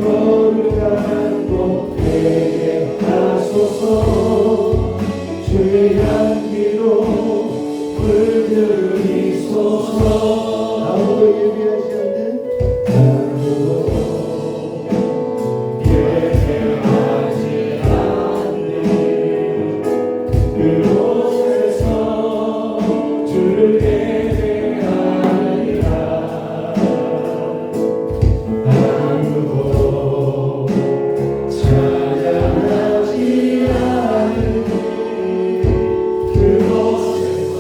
거룩한 곳 되게 하소서. 주의 향기로 물들이소서. 아무도 예배하지 않는 아무도 예배하지 않는 그곳에서 주를 예배하리라. 아무도 찬양하지 않는 그곳에서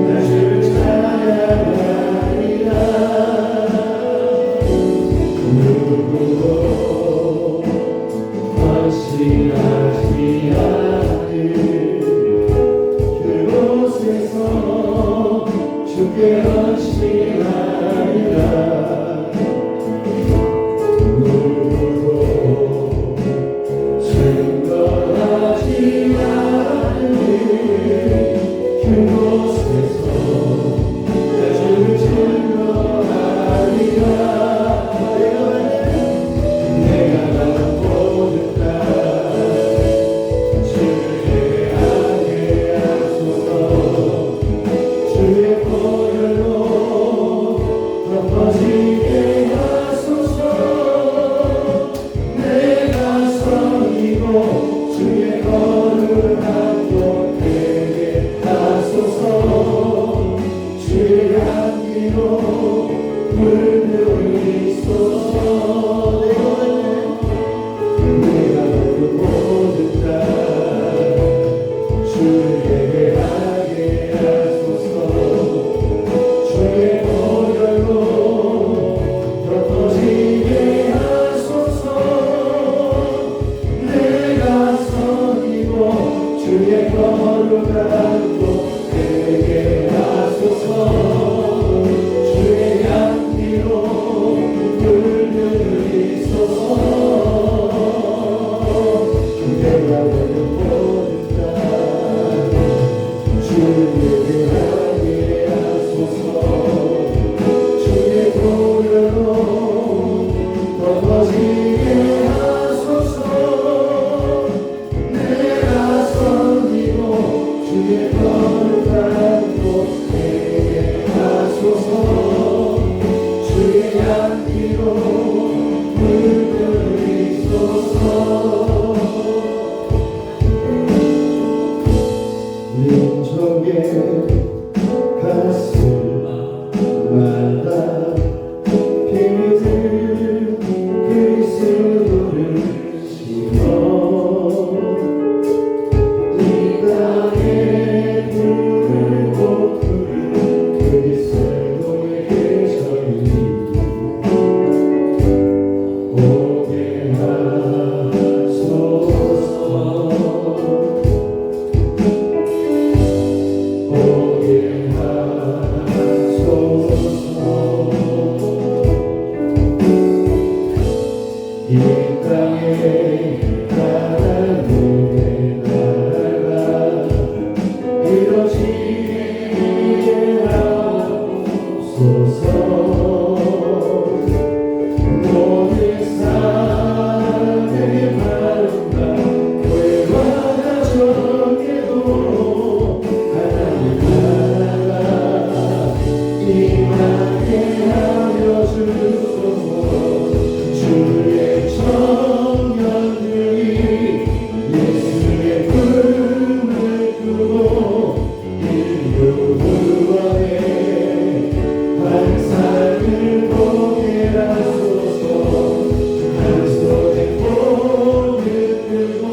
나 주를 찬양하리라. 누구도 헌신하지 않는 그곳에서 주께 헌신하리라. 누구도 증거하지 않는 그곳에서 내 주를 증거하리라. 내가 가는 모든 땅 주를 예배하게 하소서. 주의 보혈로 덮어지게 하소서. 내가 섬기고 주의 거룩한 곳 되게 하소서. 주의 향기로 물들이소서. 내가 그 모든 땅 주를 예배하게 하소서. 주의 보혈로 덮어지게 하소서. 내가 섬기고 주의 거룩한 곳 되게 하소서. 주의 향기로 물들이소서. 내가 가는 모든 땅 주를 예배하게 하소서. 주의 보혈로 덮어지게 하소서. 내가 섬기고 주의 거룩한 곳 되게 하소서. 주의 향기로 물들이소서. 민족의 가슴마다 피를 그리스도를 심어 이 땅에 불을 볶으는 그리스도의 계절이 오게 하소서. 오게 하소서. 이 땅에 하나님의 나라가 이루어지게 하소서. 모든 사람의 마음과 교회와 가정에도 하나님 나라가 임하게 하여 주소서. 주의 청년들이 예수의 꿈을 꾸고 인류 구원의 한 삶을 보게 하소서. 한 손에 복을 들고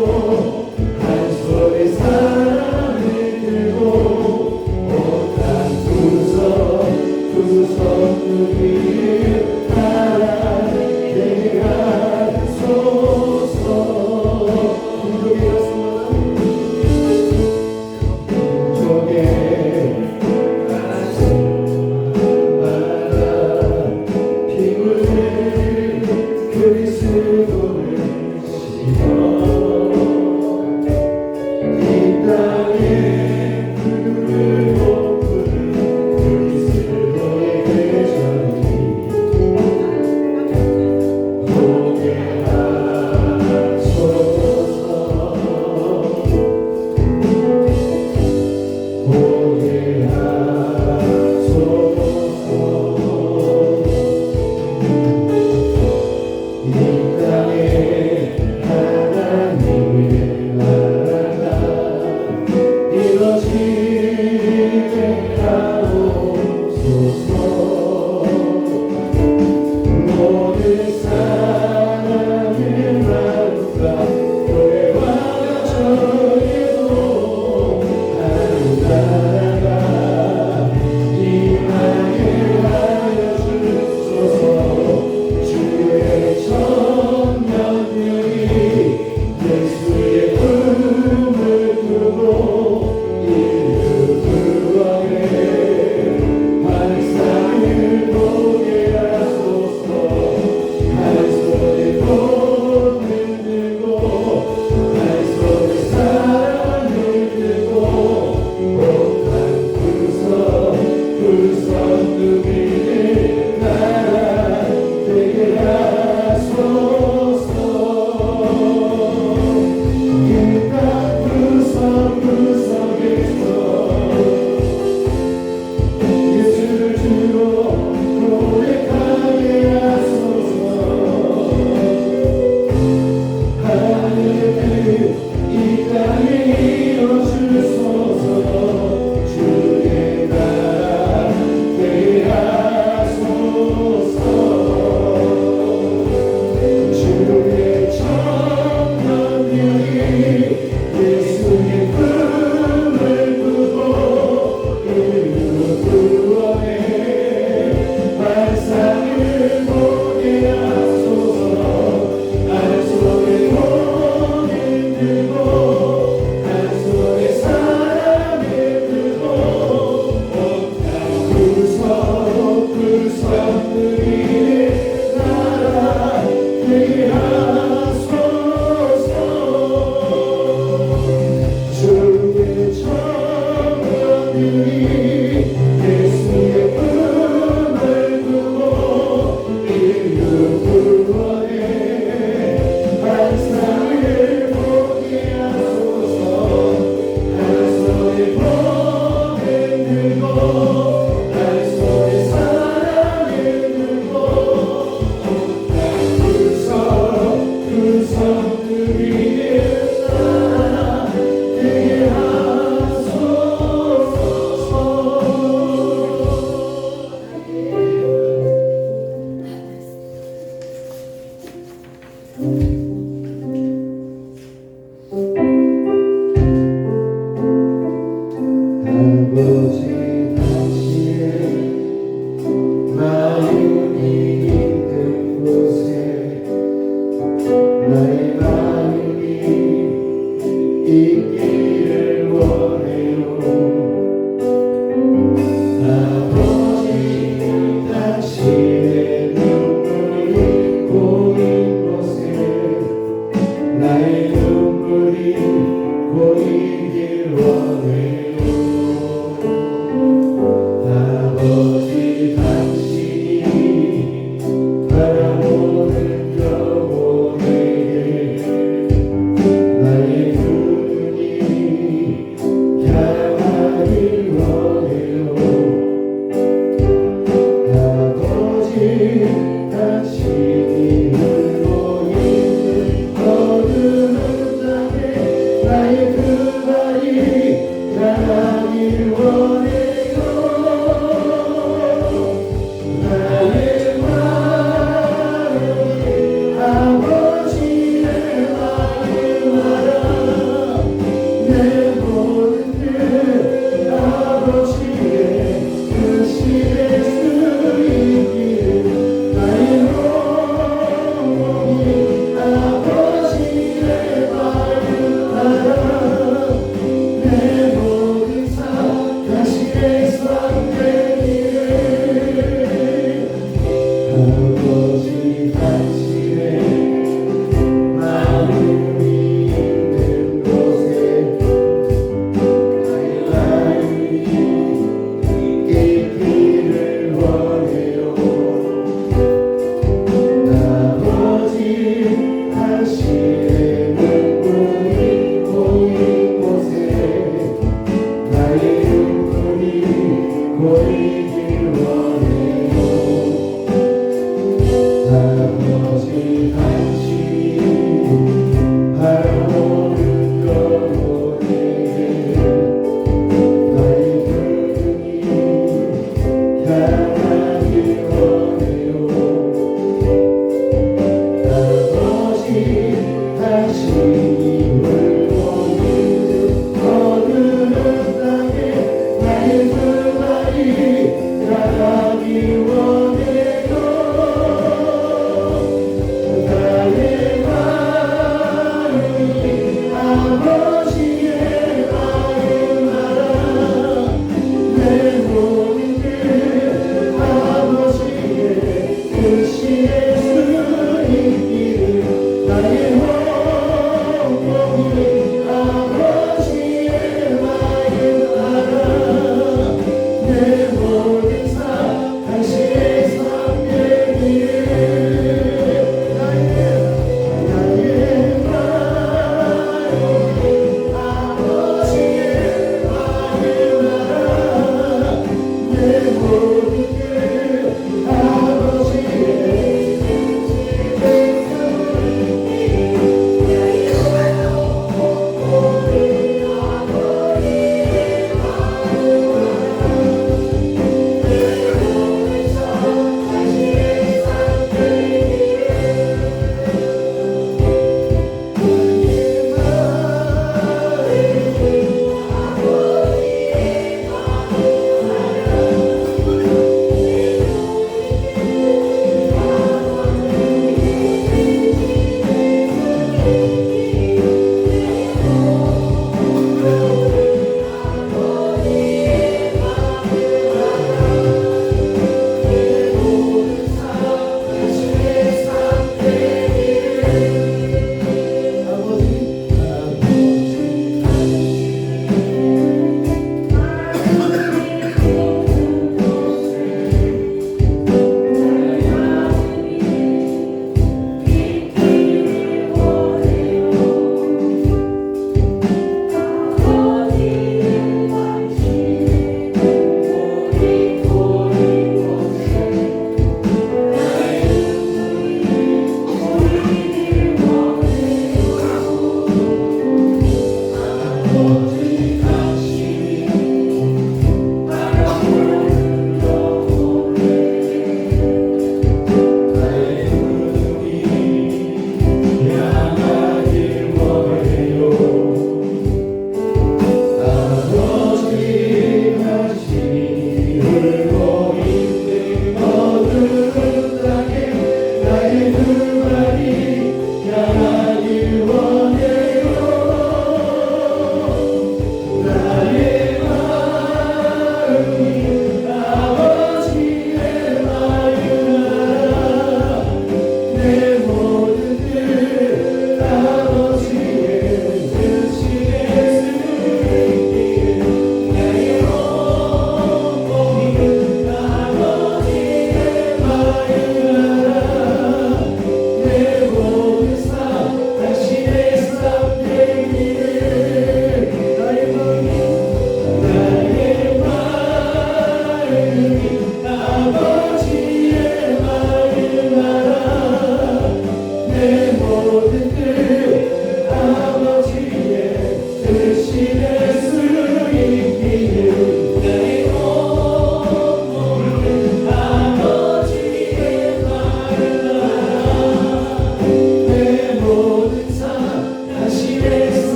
한 손에 사랑을 들고 옷단 두손 위에 따라내게 하소서. 민족의 가슴마다 피 흘릴 그리스도를 심어 이 땅에 불을 볶으는 그리스도의 계절이 대신할 수 있기를 나의 원복이 아버지의 마음 알아 내 모든 삶 당신의 삶 되기를 나의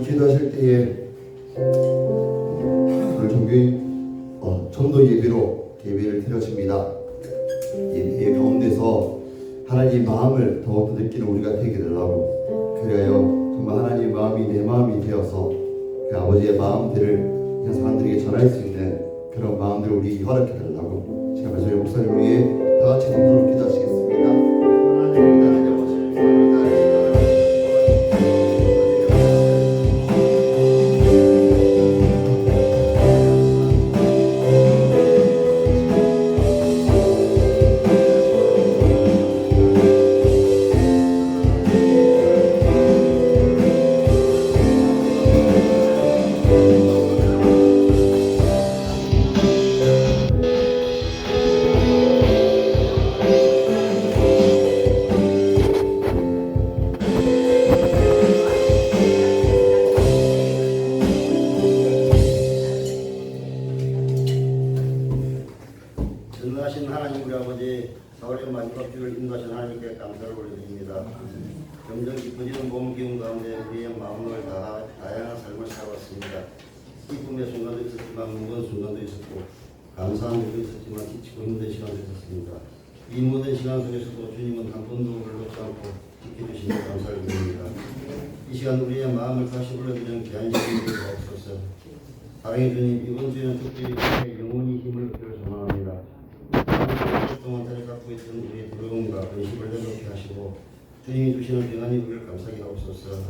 기도하실 때에 오늘 종교인 전도 예배를 드려집니다. 예배 가운데서 하나님의 마음을 더욱더 느끼는 우리가 되게 되려고, 그래야 정말 하나님의 마음이 내 마음이 되어서 그 아버지의 마음들을 그냥 사람들에게 전할 수 있는 그런 마음들을 우리 허락해 달라고 제가 저희 목사님 위해 다 같이 동서로 기도하시겠습니다. 하나님 깊어지는 봄 기운 가운데 우리의 마음을 다양한 삶을 살아왔습니다. 기쁨의 순간도 있었지만 무거운 순간도 있었고 감사한 일도 있었지만 지치고 힘든 시간도 있었습니다. 이 모든 시간 속에서도 주님은 한 번도 우리를 놓지 않고 지켜주시니 감사를 드립니다. 이 시간 우리의 마음을 다시 불러드리는 귀한 시간이 되게 하옵소서. 사랑의 주님, 이번 주에는 특별히 우리의 영혼이 힘을 얻기를 소망합니다. 동안 자리 갖고 있던 우리의 두려움과 근심을 내놓게 하시고 주님이 주시는 평안이 우리를 감사하게 하옵소서.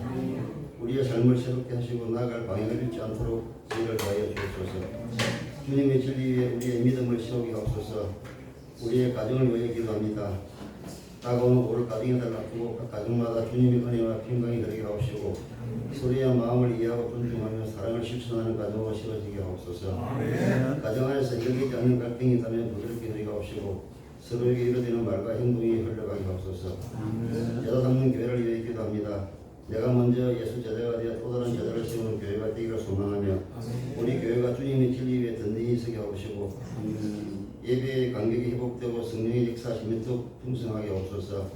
우리의 삶을 새롭게 하시고 나아갈 방향을 잃지 않도록 저희를 도하여 주옵소서. 주님의 진리 위에 우리의 믿음을 세우게 하옵소서. 우리의 가정을 위해 기도합니다. 다가오는 5월 가정의 달 앞두고 각 가정마다 주님의 은혜와 평강이 되게 하옵시고 서로의 마음을 이해하고 존중하며 사랑을 실천하는 가정으로 세워지게 하옵소서. 가정 안에서 이루어지지 않는 갈등이 있다면 부드럽게 되게 하옵시고 서로에게 이루어지는 말과 행동이 흘러가게 하옵소서. 제자 삼는 교회를 위해 기도합니다. 내가 먼저 예수 제자가 되어 또 다른 제자를 세우는 교회가 되기를 소망하며 우리 교회가 주님의 진리 위에 든든히 서게 하옵시고 예배의 간격이 회복되고 성령의 역사하심이 더욱 풍성하게 하옵소서.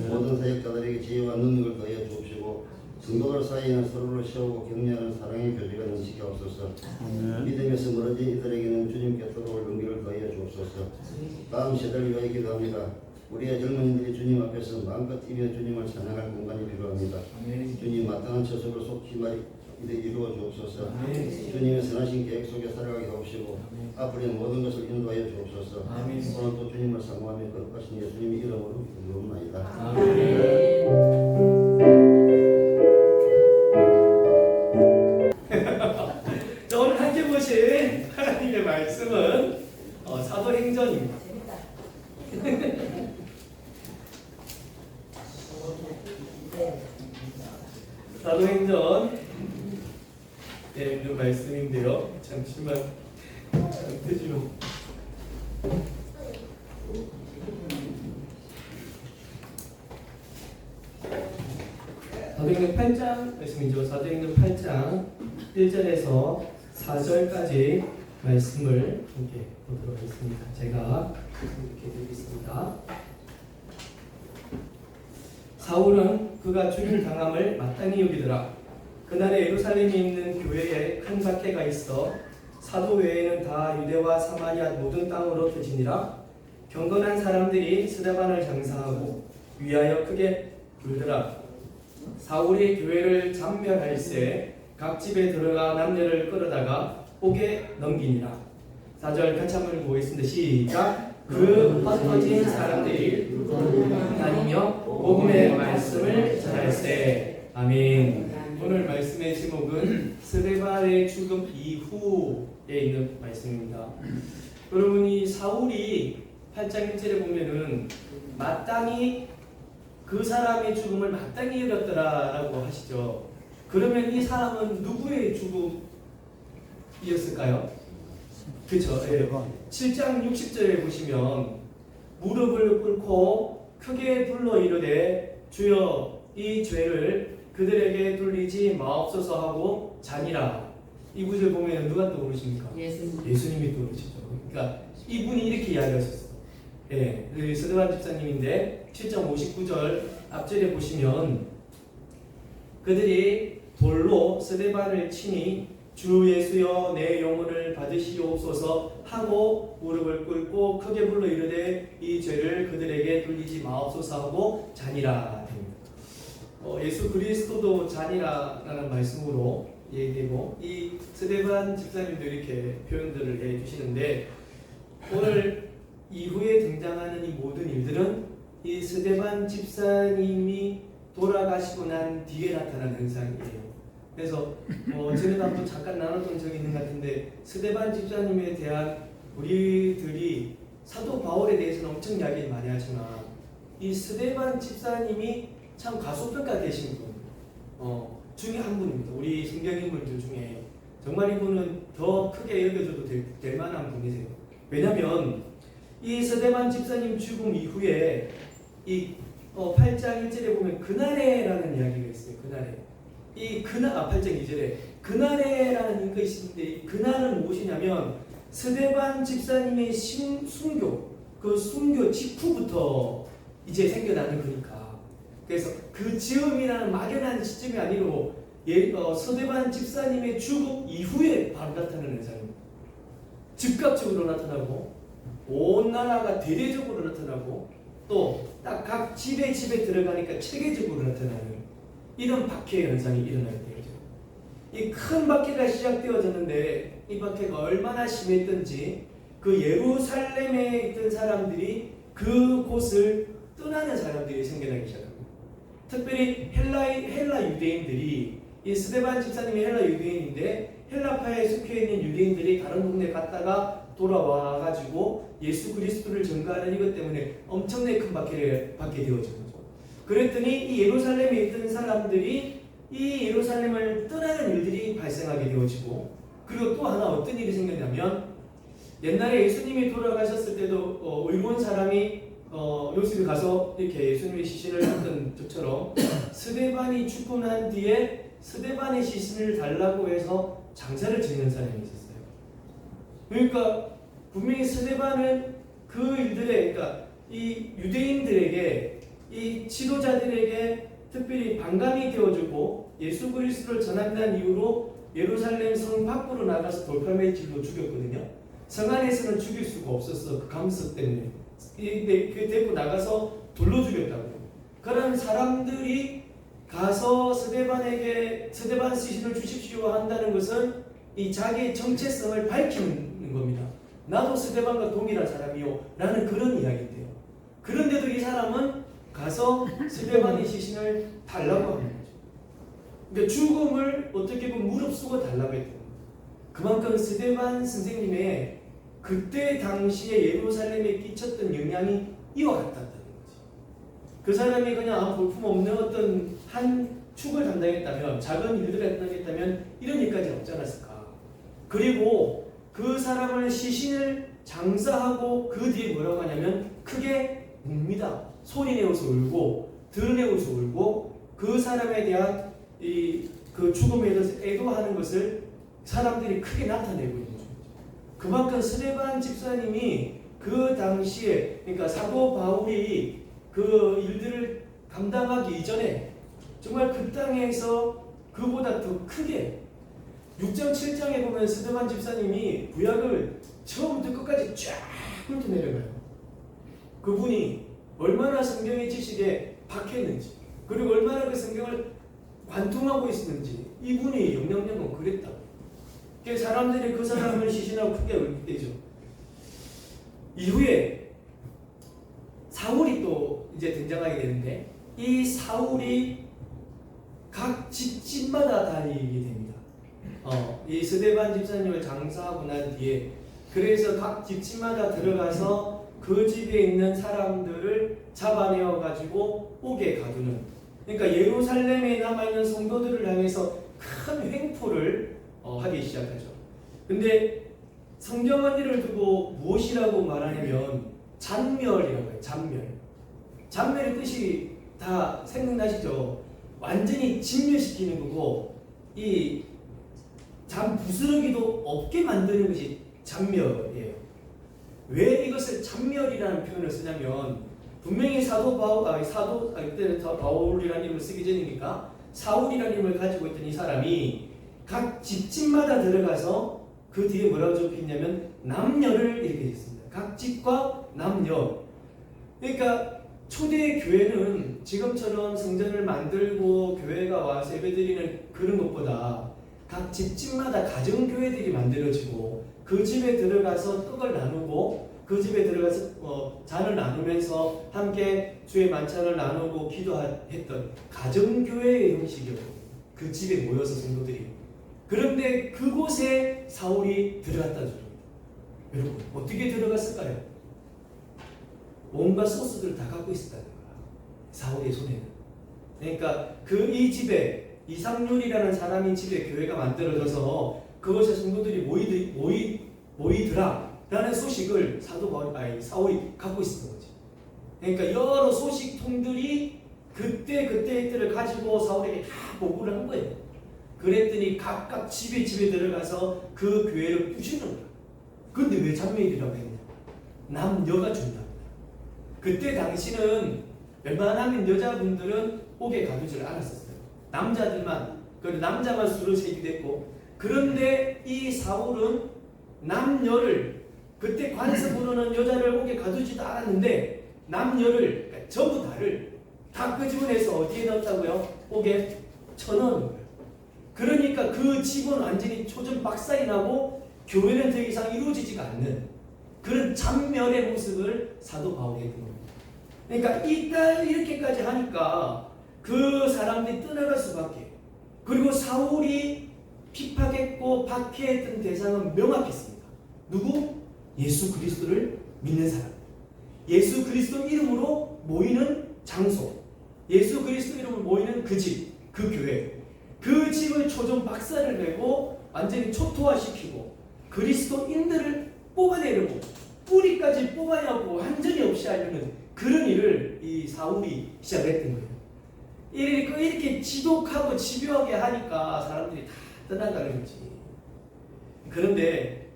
모든 사역자들에게 지혜와 능력을 더하여 주옵시고 성도들 사이에는 서로를 세우고 격려하는 사랑의 교제가 넘치게 하옵소서. 믿음에서 멀어진 이들에게는 주님께 돌아올 용기를 더하여 주옵소서. 다음 세대를 위하여 기도합니다. 우리의 젊은이들이 주님 앞에서 마음껏 뛰며 주님을 찬양할 공간이 필요합니다. 주님 마땅한 처소를 속히 이루어 주옵소서. 주님의 선하신 계획 속에 살아가게 하옵시고 앞으로의 모든 것을 인도하여 주옵소서. 오늘 또 주님을 사모하며 거룩하신 예수님의 이름으로 기도합니다. 자, 오늘 함께 보신 하나님의 말씀은 사도행전입니다. 사도행전 그 말씀인데요. 잠시만 표지로 사도행전 8장 말씀이죠. 사도행전 8장 1절에서 4절까지 말씀을 함께 보도록 하겠습니다. 제가 이렇게 드리겠습니다. 사울은 그가 죽일 당함을 마땅히 여기더라. 그날에 예루살렘에 있는 교회에 큰 박해가 있어 사도 외에는 다 유대와 사마리아 모든 땅으로 펴지니라. 경건한 사람들이 스데반을 장사하고 위하여 크게 울더라. 사울이 교회를 잠멸할새 각 집에 들어가 남녀를 끌어다가 옥에 넘기니라. 4절 같이 한번 보겠습니다. 시작. 그 흩어진 사람들이 다니며 복음의 말씀을 전할세. 아멘. 오늘 말씀의 제목은 스데반의 죽음 이후에 있는 말씀입니다. 여러분, 이 사울이 8장 1절에 보면은 마땅히 그 사람의 죽음을 마땅히 여겼더라라고 하시죠. 그러면 이 사람은 누구의 죽음이었을까요? 그렇죠. 예. 7장 60절에 보시면 무릎을 꿇고 크게 불러 이르되 주여 이 죄를 그들에게 돌리지 마옵소서 하고 자니라. 이 구절 보면 누가 떠오르십니까? 예수님이 떠오르시죠. 그러니까 이분이 이렇게 이야기하셨어요. 예, 스데반 집사님인데 7장 59절 앞절에 보시면 그들이 돌로 스데반을 치니 주 예수여 내 영혼을 받으시옵소서 하고 무릎을 꿇고 크게 불러 이르되 이 죄를 그들에게 돌리지 마옵소서 하고 자니라. 예수 그리스도도 자니라라는 말씀으로 얘기되고 이 스데반 집사님도 이렇게 표현들을 해주시는데 오늘 이후에 등장하는 이 모든 일들은 이 스데반 집사님이 돌아가시고 난 뒤에 나타난 현상이에요. 그래서 전에도 한번 잠깐 나눴던 적이 있는 것 같은데 스데반 집사님에 대한 우리들이 사도 바울에 대해서는 엄청 이야기를 많이 하지만 이 스데반 집사님이 참 가소평가 되신 분 중에 한 분입니다. 우리 성경인물들 중에 정말 이분은 더 크게 여겨줘도 될 만한 분이세요. 왜냐하면 이 스데반 집사님 죽음 이후에 이 8장 1절에 보면 그날에라는 이야기가 있어요. 그날에 이 그날 8장 2절에 그날에라는 것이 있는데 이 그날은 무엇이냐면 스데반 집사님의 순교 그 순교 직후부터 이제 생겨나는 거니까 그래서 그 즈음이라는 막연한 시점이 아니고 서대반 집사님의 죽음 이후에 바로 나타나는 현상입니다. 즉각적으로 나타나고 온 나라가 대대적으로 나타나고 또 딱 각 집에 들어가니까 체계적으로 나타나는 이런 박해 현상이 일어나게 되죠. 이 큰 박해가 시작되어졌는데 이 박해가 얼마나 심했던지 그 예루살렘에 있던 사람들이 그곳을 떠나는 사람들이 생겨나기 시작합니다. 특별히 헬라 유대인들이 이 스데반 집사님이 헬라 유대인인데 헬라파에 속해 있는 유대인들이 다른 동네 갔다가 돌아와 가지고 예수 그리스도를 전가하는 이것 때문에 엄청나게 큰 박해를 받게 되어진 거죠. 그랬더니 이 예루살렘에 있던 사람들이 이 예루살렘을 떠나는 일들이 발생하게 되어지고 그리고 또 하나 어떤 일이 생겼냐면 옛날에 예수님이 돌아가셨을 때도 의로운 사람이 요셉이 가서 이렇게 예수님의 시신을 했던 것처럼 스데반이 죽고 난 뒤에 스데반의 시신을 달라고 해서 장사를 지는 사람이 있었어요. 그러니까 분명히 스데반은 그 일들에 그러니까 이 유대인들에게 이 지도자들에게 특별히 반감이 되어주고 예수 그리스도를 전한다는 이유로 예루살렘 성 밖으로 나가서 돌팔매질로 죽였거든요. 성 안에서는 죽일 수가 없었어. 그 감석 때문에. 그 데리고 나가서 돌로 죽였다고. 그런 사람들이 가서 스데반 시신을 주십시오 한다는 것은 이 자기의 정체성을 밝히는 겁니다. 나도 스데반과 동일한 사람이요 라는 그런 이야기인데요. 그런데도 이 사람은 가서 스데반의 시신을 달라고 하는 거죠. 그러니까 죽음을 어떻게 보면 무릅쓰고 달라고 했던 거예요. 그만큼 스데반 선생님의 그때 당시에 예루살렘에 끼쳤던 영향이 이와 같았다는 거지. 그 사람이 그냥 볼품없는 어떤 한 축을 담당했다면, 작은 일들을 담당했다면 이런 일까지 없지 않았을까. 그리고 그 사람을 시신을 장사하고 그 뒤에 뭐라고 하냐면 크게 웁니다. 소리내어서 울고 드러내어서 울고 그 사람에 대한 그 죽음에 대해서 애도하는 것을 사람들이 크게 나타내고 있는 거죠. 그만큼 스데반 집사님이 그 당시에 그러니까 사도 바울이 그 일들을 감당하기 이전에 정말 그 땅에서 그보다 더 크게 6장 7장에 보면 스데반 집사님이 구약을 처음부터 끝까지 쫙 훑어내려가요. 그분이 얼마나 성경의 지식에 박혔는지 그리고 얼마나 그 성경을 관통하고 있었는지 이분이 영향력은 그랬다고. 그래서 사람들이 그 사람을 시신하고 크게 울리죠. 이후에 사울이 또 이제 등장하게 되는데 이 사울이 각 집집마다 다니게 됩니다. 이 스데반 집사님을 장사하고 난 뒤에 그래서 각 집집마다 들어가서 그 집에 있는 사람들을 잡아내어 가지고 옥에 가두는. 그러니까 예루살렘에 남아있는 성도들을 향해서 큰 횡포를 하기 시작하죠. 근데 성경 언니를 두고 무엇이라고 말하냐면 잔멸이라고 해요. 잔멸. 잔멸의 뜻이 다 생각나시죠? 완전히 진멸시키는 거고 이 잠 부스러기도 없게 만드는 것이 잔멸이에요. 왜 이것을 잔멸이라는 표현을 쓰냐면 분명히 사도 바울이라는 이름을 쓰기 전이니까 사울이라는 이름을 가지고 있던 이 사람이 각 집집마다 들어가서 그 뒤에 뭐라고 적혀있냐면 남녀를 이렇게 했습니다. 각 집과 남녀. 그러니까 초대 교회는 지금처럼 성전을 만들고 교회가 와서 예배드리는 그런 것보다 각 집집마다 가정교회들이 만들어지고 그 집에 들어가서 떡을 나누고 그 집에 들어가서 잔을 나누면서 함께 주의 만찬을 나누고 기도했던 가정교회의 형식이었고 그 집에 모여서 성도들이. 그런데 그곳에 사울이 들어갔다는 소리입니다. 여러분 어떻게 들어갔을까요? 온갖 소스들을 다 갖고 있었다는 거야. 사울의 손에는. 그러니까 이 집에 이상률이라는 사람이 집에 교회가 만들어져서 그곳에 성도들이 모이더라 라는 소식을 사울이 갖고 있었던 거지. 그러니까 여러 소식통들이 그때를 가지고 사울에게 다 보고를 한 거예요. 그랬더니 각각 집에 들어가서 그 교회를 부수는 거야. 근데 왜 잔멸이라고 했냐? 남녀가 중요합니다. 그때 당시는 웬만하면 여자분들은 옥에 가두지를 않았었어요. 남자들만, 그리고 남자만 수를 세기도 했고. 그런데 이 사울은 남녀를, 그때 관에서 부르는 여자를 옥에 가두지도 않았는데 남녀를, 그러니까 전부 다를 다 끄집어내서 어디에 넣었다고요? 옥에 쳐넣은 거예요. 그러니까 그 집은 완전히 초전박살이 나고 교회는 더 이상 이루어지지가 않는 그런 잔멸의 모습을 사도 바울이 했던 겁니다. 그러니까 이렇게까지 하니까 그 사람들이 떠나갈 수밖에. 그리고 사울이 핍박했고 박해했던 대상은 명확했습니다. 누구? 예수 그리스도를 믿는 사람. 예수 그리스도 이름으로 모이는 장소. 예수 그리스도 이름으로 모이는 그 집, 그 교회. 그 집을 초전 박살을 내고 완전히 초토화시키고 그리스도인들을 뽑아내려고 뿌리까지 뽑아내고 완전히 없이 하려는 그런 일을 이 사울이 시작했던 거예요. 이렇게 지독하고 집요하게 하니까 사람들이 다 떠나가는 거지. 그런데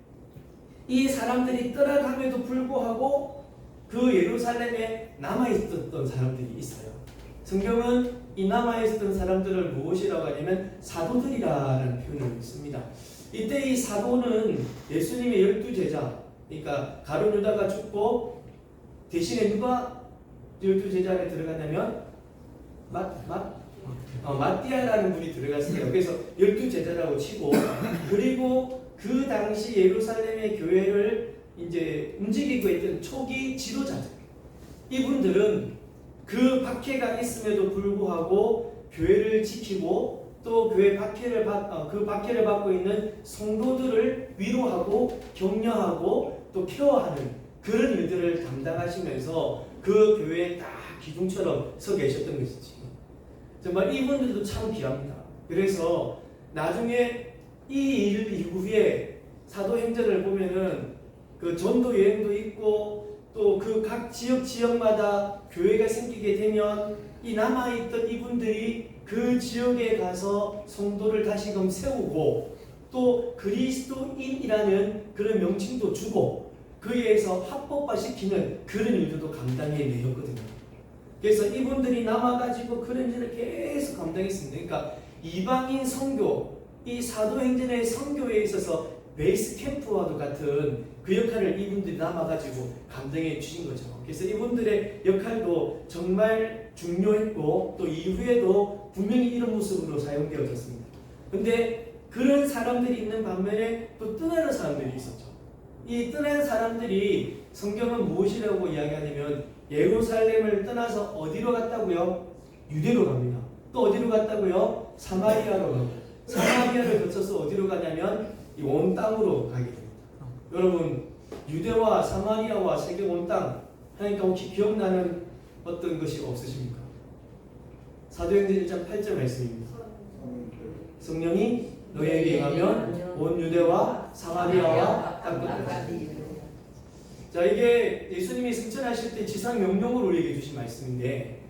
이 사람들이 떠나감에도 불구하고 그 예루살렘에 남아있었던 사람들이 있어요. 성경은 이 남아있었던 사람들을 무엇이라고 하냐면 사도들이라는 표현을 씁니다. 이때 이 사도는 예수님의 12제자, 그러니까 가룟 유다가 죽고 대신에 누가 12제자 안에 들어갔냐면 마띠아라는 분이 들어갔어요. 그래서 12제자라고 치고, 그리고 그 당시 예루살렘의 교회를 이제 움직이고 있던 초기 지도자들, 이분들은 그 박해가 있음에도 불구하고 교회를 지키고 또 교회 그 박해를 받고 있는 성도들을 위로하고 격려하고 또 케어하는 그런 일들을 담당하시면서 그 교회에 딱 기둥처럼 서 계셨던 것이지. 정말 이분들도 참 귀합니다. 그래서 나중에 이 일 이후에 사도행전을 보면은 그 전도 여행도 있고 또 그 각 지역마다 교회가 생기게 되면 이 남아있던 이분들이 그 지역에 가서 성도를 다시금 세우고 또 그리스도인이라는 그런 명칭도 주고 그에서 합법화시키는 그런 일들도 감당해 내셨거든요. 그래서 이분들이 남아가지고 그런 일을 계속 감당했습니다. 그러니까 이방인 선교, 이 사도행전의 선교에 있어서 베이스 캠프와도 같은 그 역할을 이분들이 남아가지고 감당해 주신 거죠. 그래서 이분들의 역할도 정말 중요했고 또 이후에도 분명히 이런 모습으로 사용되어졌습니다. 근데 그런 사람들이 있는 반면에 또 떠나는 사람들이 있었죠. 이 떠난 사람들이 성경은 무엇이라고 이야기하냐면 예루살렘을 떠나서 어디로 갔다고요? 유대로 갑니다. 또 어디로 갔다고요? 사마리아로 갑니다. 사마리아를 거쳐서 어디로 가냐면 이 온 땅으로 가게 됩니다. 여러분 유대와 사마리아와 세계 온 땅 하니까 혹시 기억나는 어떤 것이 없으십니까? 사도행전 1장 8절 말씀입니다. 성령이 너희에게 임하면 온 유대와 사마리아와 땅끝까지. 자, 이게 예수님이 승천하실 때 지상 명령으로 우리에게 주신 말씀인데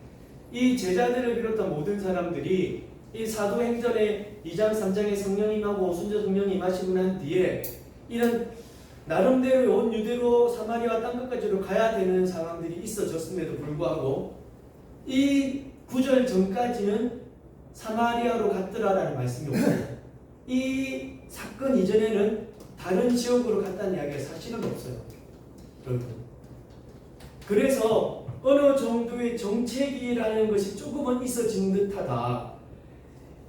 이 제자들을 비롯한 모든 사람들이 이 사도행전의 2장 3장에 성령이 임하고 오순절 성령이 임하시고 난 뒤에 이런 나름대로 온 유대로 사마리아와 땅끝까지로 가야 되는 상황들이 있어졌음에도 불구하고 이 9절 전까지는 사마리아로 갔더라라는 말씀이 없어요. 이 사건 이전에는 다른 지역으로 갔다는 이야기가 사실은 없어요. 여러분. 그래서 어느 정도의 정책이라는 것이 조금은 있어진 듯하다.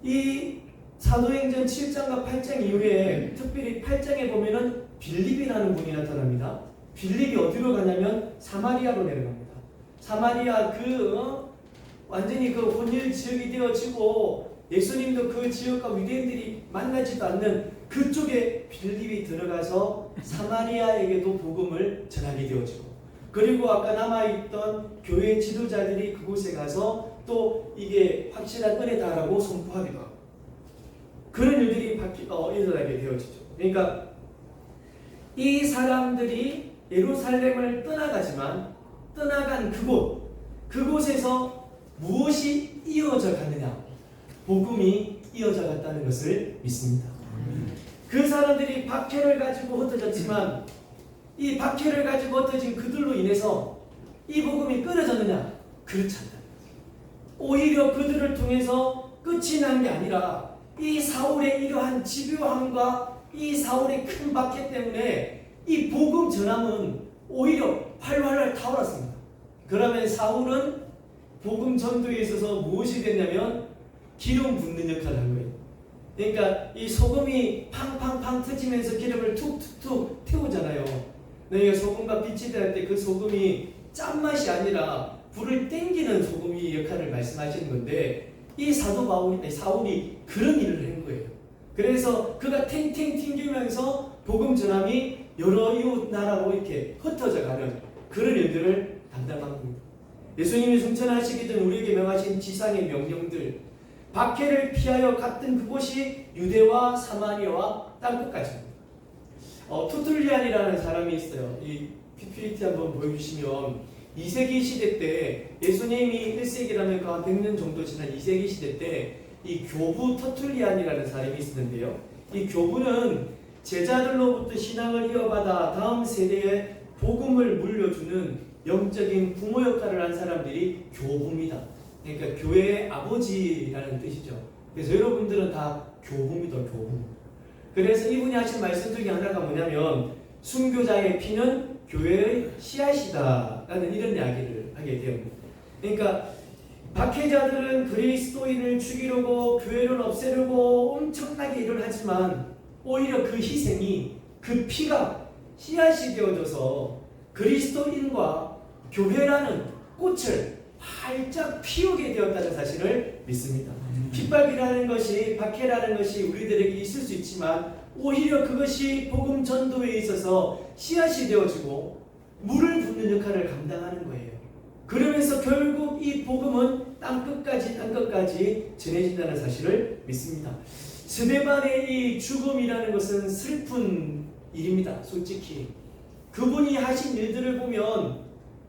이 사도행전 7장과 8장 이후에 특별히 8장에 보면은 빌립이라는 분이 나타납니다. 빌립이 어디로 가냐면 사마리아로 내려갑니다. 사마리아 완전히 그 혼혈 지역이 되어지고 예수님도 그 지역과 유대인들이 만나지도 않는 그쪽에 빌립이 들어가서 사마리아에게도 복음을 전하게 되어지고 그리고 아까 남아있던 교회 지도자들이 그곳에 가서 또 이게 확실한 은혜다라고 선포하기도 하고 그런 일들이 일어나게 되어지죠. 그러니까 이 사람들이 예루살렘을 떠나가지만 떠나간 그곳에서 무엇이 이어져 가느냐? 복음이 이어져 갔다는 것을 믿습니다. 그 사람들이 박해를 가지고 흩어졌지만 이 박해를 가지고 흩어진 그들로 인해서 이 복음이 끊어졌느냐? 그렇지 않다. 오히려 그들을 통해서 끝이 난 게 아니라 이 사울의 이러한 집요함과 이 사울의 큰 박해 때문에 이 복음 전함은 오히려 활활 타올랐습니다. 그러면 사울은 복음 전도에 있어서 무엇이 됐냐면 기름 붓는 역할을 한 거예요. 그러니까 이 소금이 팡팡팡 터지면서 기름을 툭툭툭 태우잖아요. 너희가 소금과 빛이 될 때 그 소금이 짠맛이 아니라 불을 땡기는 소금이 역할을 말씀하시는 건데 이 사울이 그런 일을 한 거예요. 그래서 그가 탱탱 튕기면서 복음 전함이 여러 이웃 나라로 이렇게 흩어져 가는 그런 일들을 담당한 겁니다. 예수님이 승천하시기 전 우리에게 명하신 지상의 명령들, 박해를 피하여 갔던 그곳이 유대와 사마리아와 땅끝까지입니다. 투툴리안이라는 사람이 있어요. 이 PPT 한번 보여주시면 2세기 시대 때 예수님이 1세기라면 그 한 100년 정도 지난 2세기 시대 때 이 교부 터툴리안이라는 사람이 있었는데요. 이 교부는 제자들로부터 신앙을 이어받아 다음 세대에 복음을 물려주는 영적인 부모 역할을 한 사람들이 교부입니다. 그러니까 교회의 아버지라는 뜻이죠. 그래서 여러분들은 다 교부입니다. 교부. 그래서 이분이 하신 말씀 중에 하나가 뭐냐면 순교자의 피는 교회의 씨앗이다 라는 이런 이야기를 하게 됩니다. 그러니까 박해자들은 그리스도인을 죽이려고 교회를 없애려고 엄청나게 일을 하지만 오히려 그 희생이 그 피가 씨앗이 되어져서 그리스도인과 교회라는 꽃을 활짝 피우게 되었다는 사실을 믿습니다. 핍박이라는 것이 박해라는 것이 우리들에게 있을 수 있지만 오히려 그것이 복음 전도에 있어서 씨앗이 되어지고 물을 붓는 역할을 감당하는 거예요. 그러면서 결국 이 복음은 땅끝까지 전해진다는 사실을 믿습니다. 스데반의 이 죽음이라는 것은 슬픈 일입니다. 솔직히 그분이 하신 일들을 보면,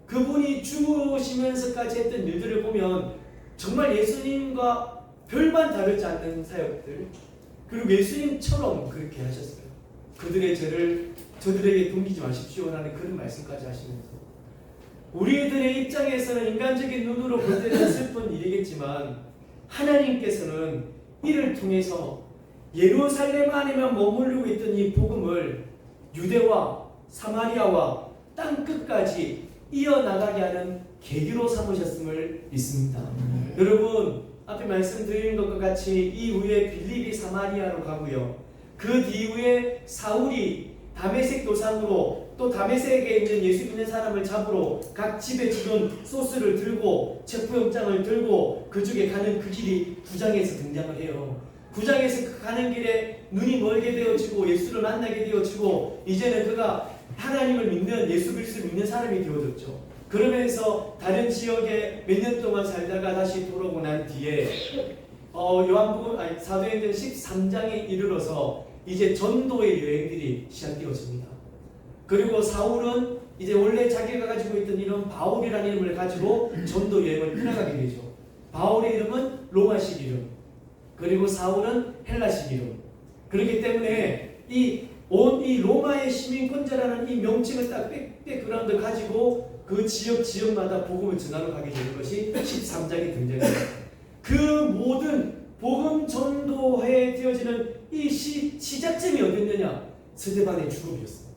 그분이 죽으시면서까지 했던 일들을 보면 정말 예수님과 별반 다르지 않는 사역들, 그리고 예수님처럼 그렇게 하셨어요. 그들의 죄를 저들에게 돌리지 마십시오라는 그런 말씀까지 하시면서 우리들의 입장에서는 인간적인 눈으로 볼 때는 슬픈 일이겠지만 하나님께서는 이를 통해서 예루살렘 안에만 머무르고 있던 이 복음을 유대와 사마리아와 땅끝까지 이어나가게 하는 계기로 삼으셨음을 믿습니다. 여러분 앞에 말씀드린 것과 같이 이후에 빌립이 사마리아로 가고요. 그 뒤후에 사울이 다메섹 도상으로 또 다메섹에 있는 예수 믿는 사람을 잡으러 각 집에 주던 소스를 들고 체포영장을 들고 그쪽에 가는 그 길이 9장에서 등장을 해요. 9장에서 가는 길에 눈이 멀게 되어지고 예수를 만나게 되어지고 이제는 그가 하나님을 믿는 예수 그리스도를 믿는 사람이 되어졌죠. 그러면서 다른 지역에 몇 년 동안 살다가 다시 돌아오고 난 뒤에 사도행전 13장에 이르러서 이제 전도의 여행들이 시작되어집니다. 그리고 사울은 이제 원래 자기가 가지고 있던 이름 바울이라는 이름을 가지고 전도 여행을 떠나가게 되죠. 바울의 이름은 로마식 이름, 그리고 사울은 헬라식 이름. 그렇기 때문에 이 로마의 시민권자라는 이 명칭을 딱 백그라운드 가지고 그 지역마다 복음을 전하러 가게 되는 것이 13장에 등장합니다. 그 모든 복음 전도에 되어지는 이 시작점이 어딨느냐? 스데반의 죽음이었습니다.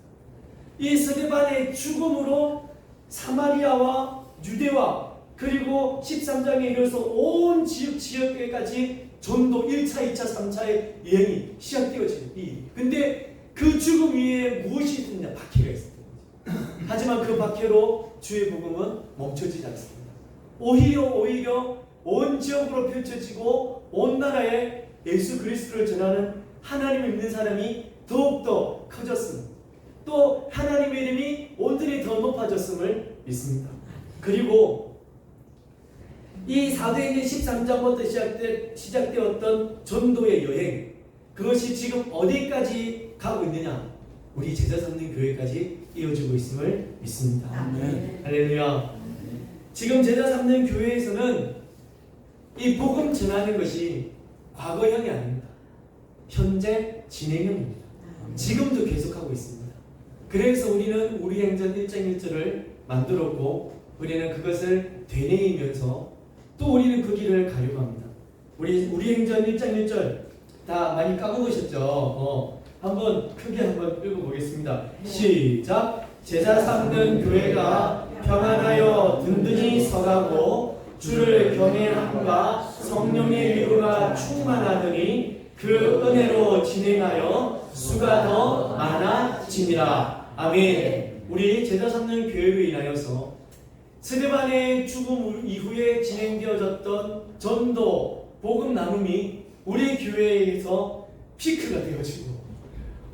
이 스데반의 죽음으로 사마리아와 유대와 그리고 13장에 이르러서 온 지역에까지 전도 1차, 2차, 3차의 여행이 시작되어지는 이. 근데 그 죽음 위에 무엇이 있느냐? 박해가 있었던 거죠. 하지만 그 박해로 주의 복음은 멈춰지지 않습니다. 오히려 온 지역으로 펼쳐지고 온 나라에 예수 그리스도를 전하는 하나님을 믿는 사람이 더욱더 커졌습니다. 또 하나님의 이름이 온전히 더 높아졌음을 믿습니다. 그리고 이 사도행전 13장부터 시작되었던 전도의 여행, 그것이 지금 어디까지 가고 있느냐? 우리 제자 삼는 교회까지 이어지고 있음을 믿습니다. 아멘. 할렐루야. 지금 제자 삼는 교회에서는 이 복음 전하는 것이 과거형이 아닙니다. 현재 진행형입니다. 지금도 계속하고 있습니다. 그래서 우리는 우리 행전 1장 1절을 만들었고 우리는 그것을 되뇌이면서 또 우리는 그 길을 가려고 합니다. 우리 행전 1장 1절 다 많이 까먹으셨죠? 한번 크게 한번 읽어보겠습니다. 시작. 제자 삼는 교회가 평안하여 든든히 서가고 주를 경외함과 성령의 위로가 충만하더니 그 은혜로 진행하여 수가 더 많아지니라. 아멘. 우리 제자 삼는 교회로 인하여서 스데반의 죽음 이후에 진행되어졌던 전도 복음 나눔이 우리 교회에서 피크가 되어지고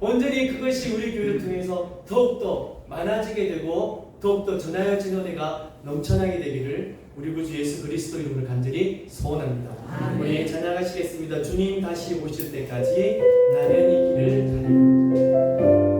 온전히 그것이 우리 교회를 통해서 더욱더 많아지게 되고 더욱더 전하여진 은혜가 넘쳐나게 되기를 우리 구주 예수 그리스도 이름으로 간절히 소원합니다. 우리 찬양하시겠습니다. 주님 다시 오실 때까지 나는 이 길을 가리라.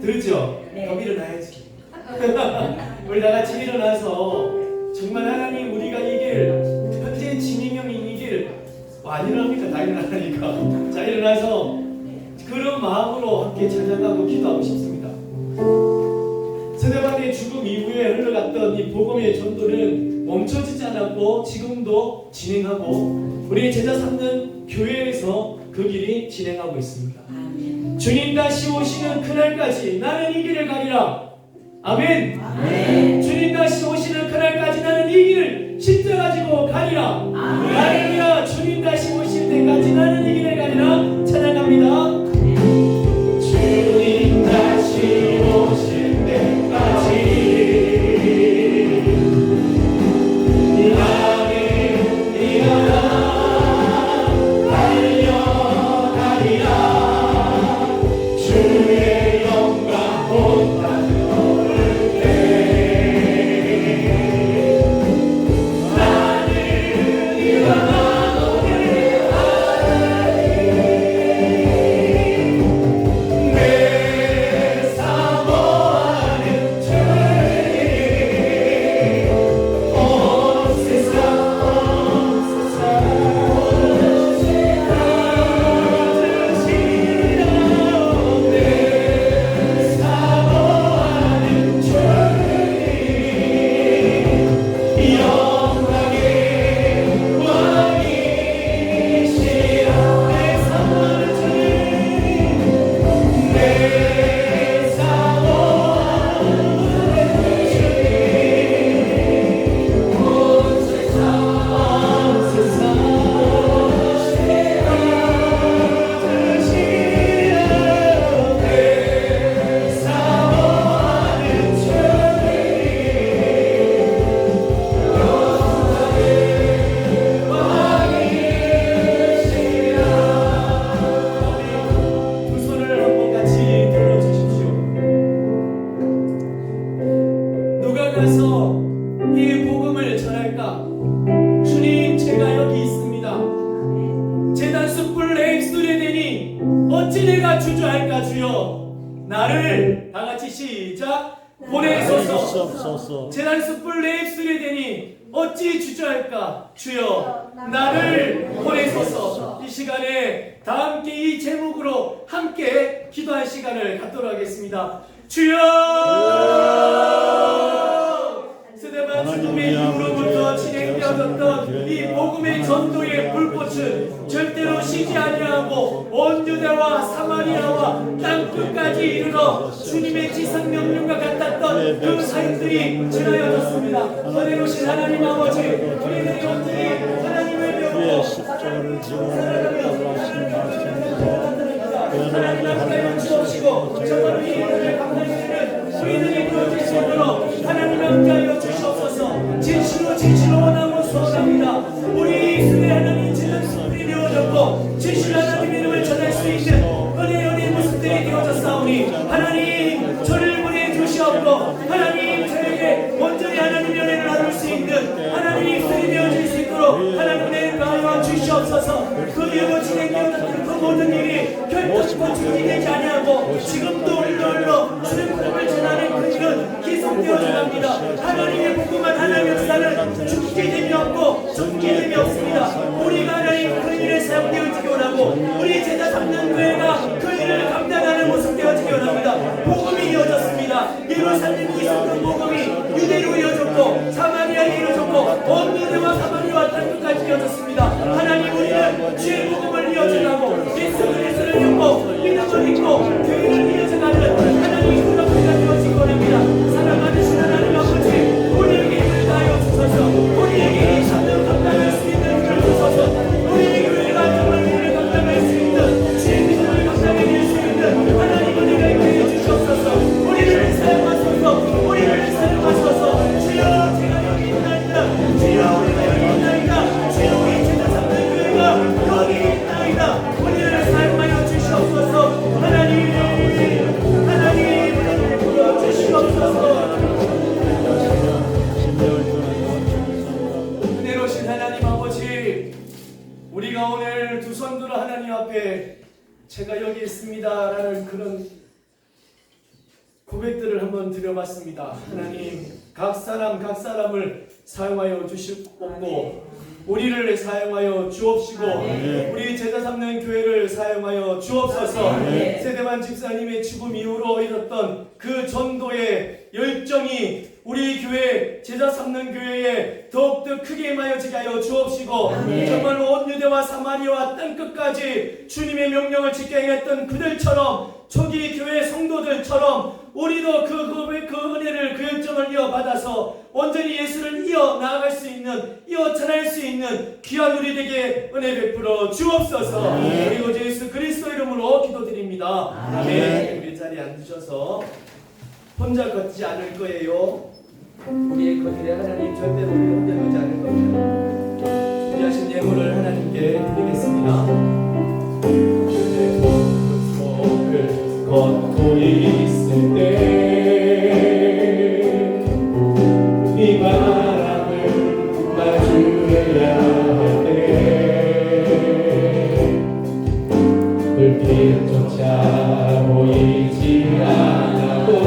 들었죠? 네. 그럼 일어나야지. 우리 다 같이 일어나서 정말 하나님 우리가 이길 현재 진행형이 이길 안 일어납니까? 다 일어나니까. 자, 일어나서 그런 마음으로 함께 찬양하고 기도하고 싶습니다. 스데반의 죽음 이후에 흘러갔던 이 복음의 전도는 멈춰지지 않았고 지금도 진행하고 우리 제자 삼는 교회에서 그 길이 진행하고 있습니다. 아멘. 주님 다시 오시는 그날까지 나는 이 길을 가리라. 아멘. 아멘. 주님 다시 오시는 그날까지 나는 이 길을 십자가 지고 가리라. 아멘. 할렐루야. 주님 다시 오실 때까지 나는 이 길을 가리라. 찬양합니다. 주님 다시 오실 때까지 나는 일어나 시작. 보내소서. 주옵소서. 재단 숯불 내 입술에 대니 어찌 주저할까. 주여 나를 보내소서. 이 시간에 다 함께 이 제목으로 함께 기도할 시간을 갖도록 하겠습니다. 주여. 스데반 죽음의 이후로부터 진행되어졌던 이 복음의 전도의 불꽃은 절대로 쉬지 아니하고 온 유대와 사마리아와 땅끝까지 이르러 주님의 지상명령과 같았던 그 사역들이 지나여졌습니다. 은혜로우신 하나님 아버지, 우리들이 온전히 하나님을 주의 배우고 십자가를 지고 돌아가신 말씀으로 하나님 함께 주옵시고 정말 이 일을 감당하는 우리들이 그러질 수 있도록 하나님 함께하여 주시옵소서. 진실로 원하고 소원합니다. 우리 이스라엘 하나님 지는 숯불이 되어졌고 진실 하나님 이름을 전할 수 있는 은혜의 모습들이 되어졌사오니 하나님 저를 보내주시옵고 하나님 저에게 온전히 하나님 연애를 나눌 수 있는 하나님 입술이 되어질 수 있도록 하나님 은혜를 가하여 주시옵소서. 그 이후로 진행되어졌던 그 모든 일이 결코 중지되지 아니하고 지금도 흘러 주의 복음을 전하는 그 일은 계속되어져 갑니다. 하나님의 복음만 하나님 역사는 죽게 없고 죽게 없습니다. 우리가 하나님 그 일에 사용되어지기 원하고 우리 제자 삼는 교회가 그 일을 감당하는 모습 되어지기 원합니다. 복음이 이어졌습니다. 예루살렘이 있었던 복음이 유대로 이어졌고 사마리아에 이어졌고 온 유대와 사마리아와 땅끝까지 이어졌습니다. 하나님 우리는 주의 복음을 이어져가고 예수 그리스도를 믿고 믿음을 믿고 교회를 이어져가는 하나님의 그룹회가 되어지기 원합니다. 사랑하는 하나님 아버지, 우리에게 힘을 다하여 주소서. 우리에게 이 삶을 감당할 수 있는 힘을 주소서. 우리의 교회가 정말 우리를 감당할 수 있는 주의 믿음을 감당해낼 수 있는 하나님 은혜가 있게 해주시옵소서. 우리를 사용하소서. 우리를 사용하소서. 주여 제가 여기 있나이다. 주여 우리가 여기 있나이다. 주여 우리 제자 삼는 교회가 여기 있나이다. 우리를 사용하여 주시옵소서. 하나님 불러주시옵소서. 은혜로우신 하나님 아버지, 우리가 오늘 두 손 들어 하나님 앞에 제가 여기 있습니다 라는 그런 고백들을 한번 드려봤습니다. 하나님 각 사람을 사용하여 주시옵고 우리를 사용하여 주옵시고 우리 제자 삼는 교회를 사용하여 주옵소서. 세대반 집사님의 죽음 이후로 일었던 그 전도의 열정이 우리 교회 제자 삼는 교회에 더욱더 크게 임하여지게 하여 주옵시고 정말로 온 유대와 사마리아와 땅끝까지 주님의 명령을 지켜 행했던 그들처럼 초기 교회 성도들처럼 우리도 그 은혜를 그 열정을 이어받아서 온전히 예수를 이어나아갈 수 있는 이어 전할 수 있는 귀한 우리에게 은혜 베풀어 주옵소서. 그리고 예수 그리스도 이름으로 기도드립니다. 아멘. 우리 자리에 앉으셔서 혼자 걷지 않을 거예요. 우리의 걷기에 하나님 절대로 우리 혼자 걷지 않을 겁니다. 준비하신 예물을 하나님께 드리겠습니다. 그대 걷고 있을 때 이 바람을 마주해야 할 때 불빛조차 보이지 않아도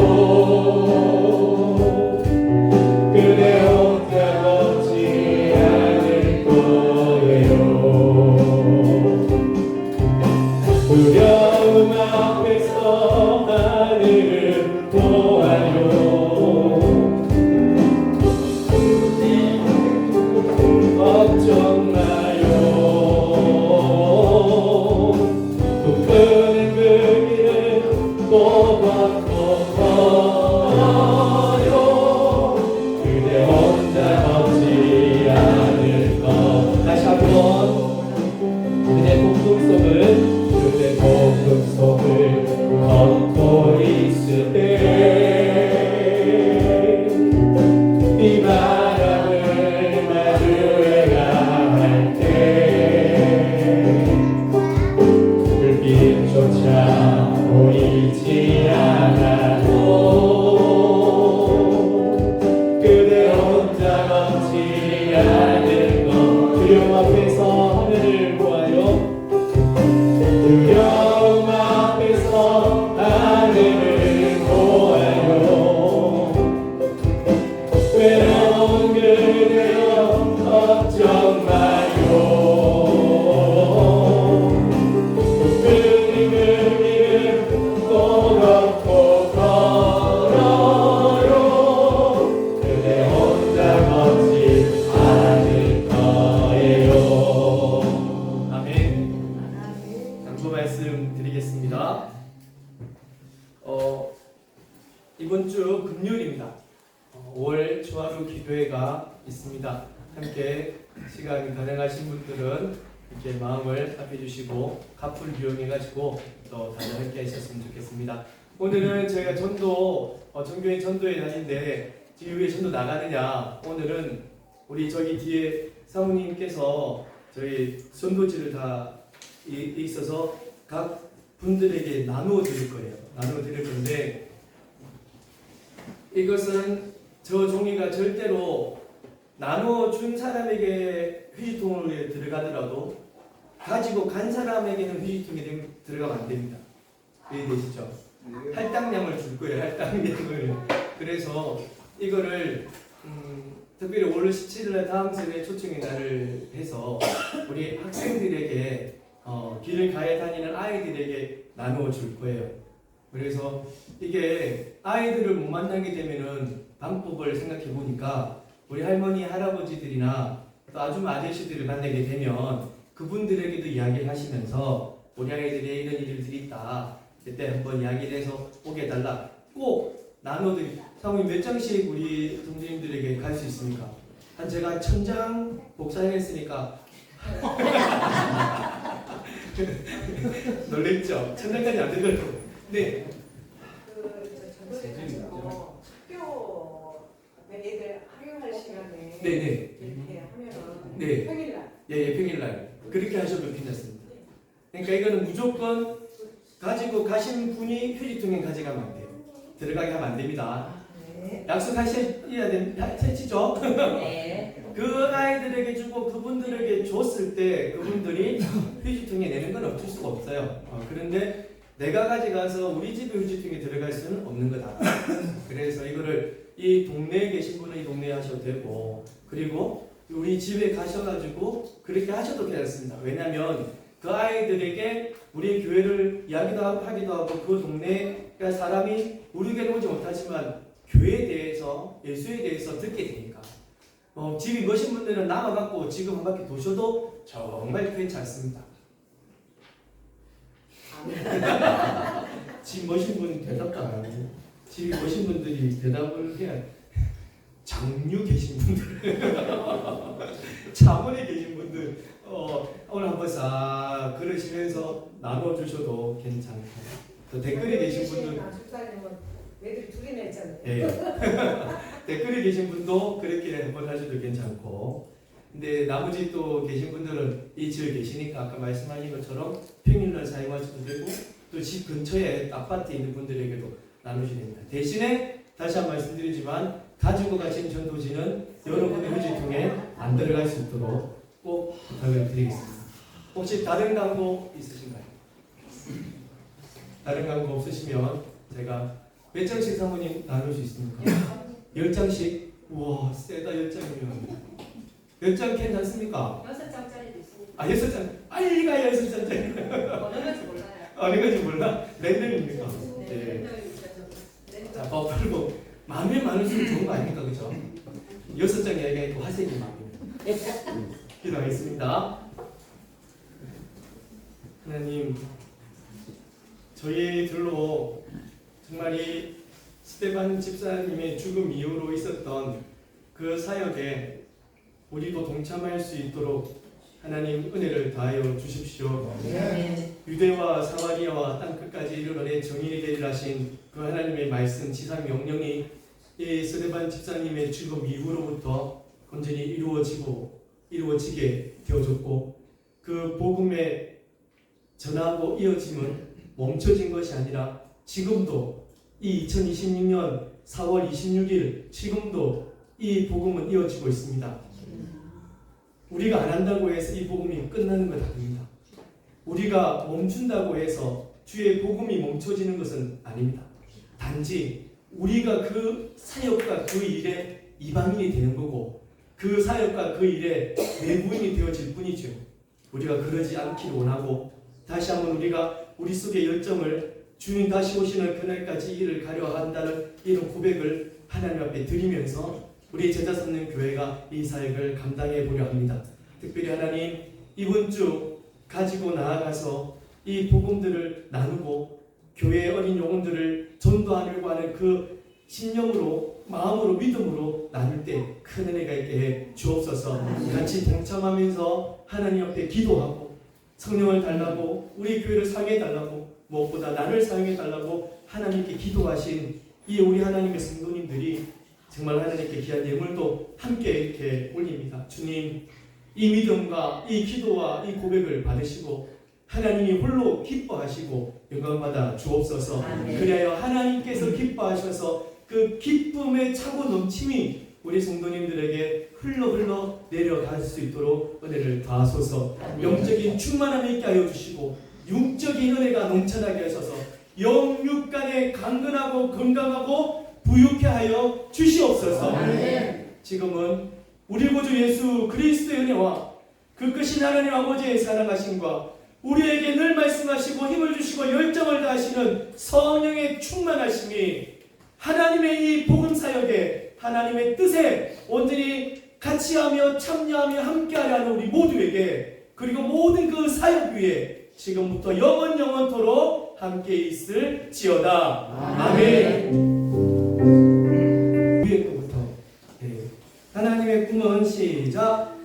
그대 혼자 걷지 않을 거예요. 두려움 앞에서 하늘을 이번 주 금요일입니다. 5월 초하루 기도회가 있습니다. 함께 시간이 가능하신 분들은 이렇게 마음을 합해 주시고 카풀 이용해가지고 또 다들 함께 하셨으면 좋겠습니다. 오늘은 저희가 전교회 전도회 날인데 뒤에 전도 나가느냐, 오늘은 우리 저기 뒤에 사모님께서 저희 전도지를 다 있어서 각 분들에게 나누어 드릴 거예요. 나누어 드릴 건데, 이것은 저 종이가 절대로 나누어 준 사람에게 휴지통에 들어가더라도 가지고 간 사람에게는 휴지통에 들어가면 안 됩니다. 이해되시죠? 할당량을 줄 거예요. 할당량을. 그래서 이거를 특별히 5월 17일 다음 세대 초청의 날을 해서 우리 학생들에게 길을 가해 다니는 아이들에게 나누어 줄 거예요. 그래서 이게 아이들을 못 만나게 되면은 방법을 생각해 보니까 우리 할머니, 할아버지들이나 또 아줌마 아저씨들을 만나게 되면 그분들에게도 이야기를 하시면서 우리 아이들이 이런 일들이 있다. 그때 한번 이야기를 해서 오게 해달라. 꼭 나눠드리. 사모님 몇 장씩 우리 동생님들에게 갈 수 있습니까? 한 제가 1000장 복사했으니까 놀랬죠? 1000장까지 안 되더라고요. 네. 학교 애들 활용할 시간에 네네. 이렇게 하면은 네. 평일날 예, 평일날 그렇게 하셔도 괜찮습니다. 그러니까 이거는 무조건 가지고 가신 분이 휴지통에 가져가면 안 돼요. 들어가게 하면 안 됩니다. 네. 약속하셔야 됩니다. 채치죠? 네. 그 아이들에게 주고 그분들에게 줬을 때 그분들이 휴지통에 내는 건 어쩔 수가 없어요. 그런데 내가 가져가서 우리 집에 휴지통에 들어갈 수는 없는 거다. 그래서 이거를 이 동네에 계신 분은 이 동네에 하셔도 되고, 그리고 우리 집에 가셔가지고 그렇게 하셔도 괜찮습니다. 왜냐하면 그 아이들에게 우리 교회를 이야기도 하기도 하고 그 동네 사람이 우리 교회에 오지 못하지만 교회에 대해서, 예수에 대해서 듣게 되니까 집이 멋진 분들은 남아갖고 지금 한 바퀴 도셔도 정말 괜찮습니다. 집 멋진 분 대답도 안 하고, 집이 멋진 분들이 대답을 해야, 장류 계신 분들, 차원에 계신 분들, 오늘 한번 싹 그러시면서 나눠주셔도 괜찮고, 또 댓글에 계신 분들, 애들이 둘이나 있잖아요. 예. 댓글에 계신 분도 그렇게 한번 하셔도 괜찮고, 근데 나머지 또 계신 분들은 이 지역에 계시니까 아까 말씀하신 것처럼 평일날 사용하셔도 되고, 또 집 근처에 아파트에 있는 분들에게도 나누셔야 됩니다. 대신에 다시 한 번 말씀드리지만 가지고 가신 전도지는 여러분의 휴지통에 안 들어갈 수 있도록 꼭 부탁을 드리겠습니다. 혹시 다른 광고 있으신가요? 다른 광고 없으시면 제가 몇 장씩 사모님 나눌 수 있습니까? 10장씩? 우와, 세다. 10장이면 10장 괜찮습니까? 6장짜리도 있습니다. 아, 6장. 빨리가 6장짜리. 어느 건지 몰라요. 어느 건지 몰라? 랜덤입니까? 네. 자, 버플보 마음에 많을수록 좋은 거 아닙니까? 그죠? 6장 이야기가 있고 화색이 마음이에요. 기도하겠습니다. 하나님, 저희들로 정말 이 스테반 집사님의 죽음 이후로 있었던 그 사역에 우리도 동참할 수 있도록 하나님 은혜를 다하여 주십시오. 유대와 사마리아와 땅 끝까지 이르러내 정인이 되리라 하신 그 하나님의 말씀, 지상 명령이 이 스데반 집사님의 죽음 이후로부터 온전히 이루어지게 되어졌고, 그 복음의 전하고 이어짐은 멈춰진 것이 아니라 지금도 이 2026년 4월 26일 지금도 이 복음은 이어지고 있습니다. 우리가 안 한다고 해서 이 복음이 끝나는 것 아닙니다. 우리가 멈춘다고 해서 주의 복음이 멈춰지는 것은 아닙니다. 단지 우리가 그 사역과 그 일에 이방인이 되는 거고, 그 사역과 그 일에 내부인이 되어질 뿐이죠. 우리가 그러지 않기를 원하고, 다시 한번 우리가 우리 속의 열정을 주님 다시 오시는 그날까지 일을 가려 한다는 이런 고백을 하나님 앞에 드리면서 우리 제자 삼는 교회가 이 사역을 감당해 보려 합니다. 특별히 하나님, 이번 주 가지고 나아가서 이 복음들을 나누고 교회의 어린 영혼들을 전도하려고 하는 그 신념으로 마음으로 믿음으로 나눌 때 큰 은혜가 있게 해 주옵소서. 같이 동참하면서 하나님 앞에 기도하고 성령을 달라고 우리 교회를 사용해 달라고 무엇보다 나를 사용해 달라고 하나님께 기도하신 이 우리 하나님의 성도님들이 정말 하나님께 귀한 예물도 함께 이렇게 올립니다. 주님, 이 믿음과 이 기도와 이 고백을 받으시고 하나님이 홀로 기뻐하시고 영광받아 주옵소서. 아멘. 그리하여 하나님께서 기뻐하셔서 그 기쁨의 차고 넘침이 우리 성도님들에게 흘러 내려갈 수 있도록 은혜를 더하소서. 영적인 충만함이 있게 하여 주시고 육적인 은혜가 넘쳐나게 하셔서 영육간에 강건하고 건강하고 부유케 하여 주시옵소서. 지금은 우리 구주 예수 그리스도의 은혜와 그 크신 하나님 아버지의 사랑하심과 우리에게 늘 말씀하시고 힘을 주시고 열정을 다하시는 성령의 충만하심이 하나님의 이 복음 사역에 하나님의 뜻에 온전히 같이하며 참여하며 함께하려 하는 우리 모두에게 그리고 모든 그 사역 위에 지금부터 영원토록 함께 있을지어다. 아멘. 위의 것부터 하나님의 꿈은 시작.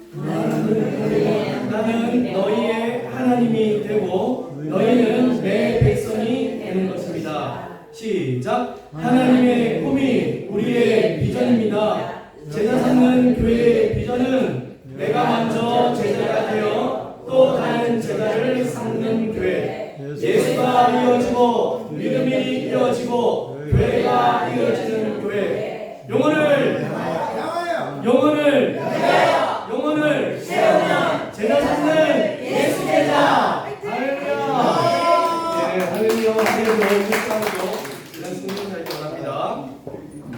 나는 너희의 하나님이 되고 너희는 내 백성이 되는 것입니다. 시작. 하나님의 꿈이 우리의 비전입니다. 제자 삼는 교회의 비전은 내가 먼저 제자가 되어 또 다른 제자를 삼는 교회, 예수가 이어지고 믿음이 이어지고 교회가 이어지는 교회, 영혼을 세우는 제자 삼는 예수 제자. 할렐루야. 네, 할렐루야. 하나님을 축복하고